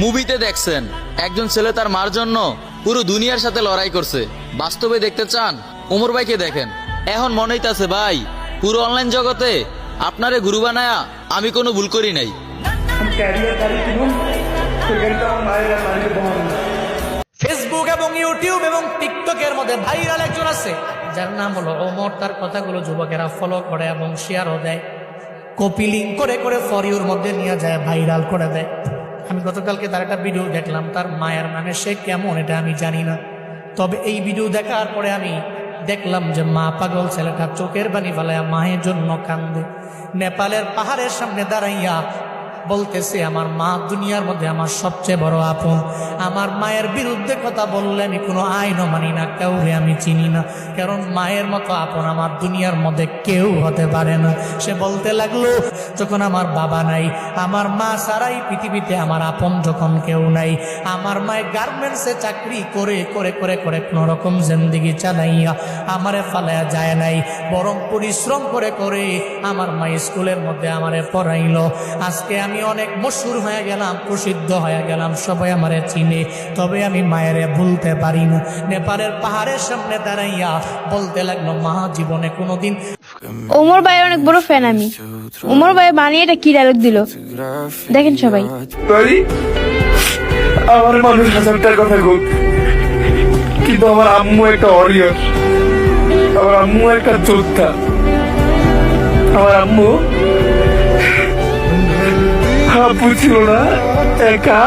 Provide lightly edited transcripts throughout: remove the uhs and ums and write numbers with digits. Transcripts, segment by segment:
মুভিতে দেখছেন একজন ছেলে তার মার জন্য পুরো দুনিয়ার সাথে লড়াই করছে, বাস্তবে দেখতে চান ওমর ভাইকে দেখেন। এখন মনে হইতাছে ভাই পুরো অনলাইন জগতে আপনারে গুরু বানায়া আমি কোনো ভুল করি নাই। ফেসবুক এবং ইউটিউব এবং টিকটকের মধ্যে ভাইরাল একজন আছে যার নাম হলো ওমর। তার কথাগুলো যুবকেরা ফলো করে এবং শেয়ারও দেয়, কপি লিঙ্ক করে করে ফর ইউর মধ্যে নিয়ে যায়, ভাইরাল করে দেয়। আমি গতকালকে তার একটা ভিডিও দেখলাম, তার মায়ের মানে সে কেমন এটা আমি জানি না, তবে এই ভিডিও দেখার পরে আমি দেখলাম যে মা পাগল ছেলেটা চোখের পানি ফেলায়া মায়ের জন্য কান্দে। নেপালের পাহাড়ের সামনে দাঁড়াইয়া বলতেছে আমার মা দুনিয়ার মধ্যে আমার সবচেয়ে বড় আপন। আমার মায়ের বিরুদ্ধে কথা বললে আমি কোনো আইনও মানি না, কাউরে আমি চিনি না, কারণ মায়ের মতো আপন আমার দুনিয়ার মধ্যে কেউ হতে পারে না। সে বলতে লাগলো যখন আমার বাবা নাই, আমার মা ছাড়াই পৃথিবীতে আমার আপন যখন কেউ নাই, আমার মায়ের গার্মেন্টসে চাকরি করে করে করে করে কোনো রকম জিন্দেগি চালাইয়া আমারে ফালায়া যায় নাই, বরং পরিশ্রম করে করে আমার মা স্কুলের মধ্যে আমারে পড়াইলো। আজকে আমি অনেক মশহুর হয়ে গেলাম, প্রসিদ্ধ হয়ে গেলাম, সবাই আমারে চিনে, তবে আমি মায়েরে ভুলতে পারি না। নেপালের পাহাড়ের সামনে দাঁড়াইয়া বলতে লাগলো মা জীবনে কোনোদিন। ওমর ভাইয়ের অনেক বড় ফ্যান আমি। ওমর ভাই বানিয়ে এটা কি ডায়লগ দিল দেখেন সবাই। আমার মানুষ হাজারটার কথা বল, কিন্তু আমার আম্মু একটা ওয়ারিয়র, আমার আম্মু একটা যোদ্ধা। আমার আম্মু আব্বু ছিল না, একা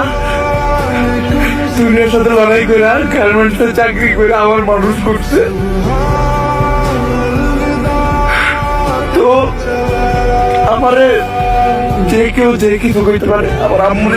দুনিয়ার সাথে লড়াই করে আর গার্মেন্টসে চাকরি করে আমার মানুষ করছে। তো আমারে যে কেউ যে কিছু করতে পারে, আমার আম্মু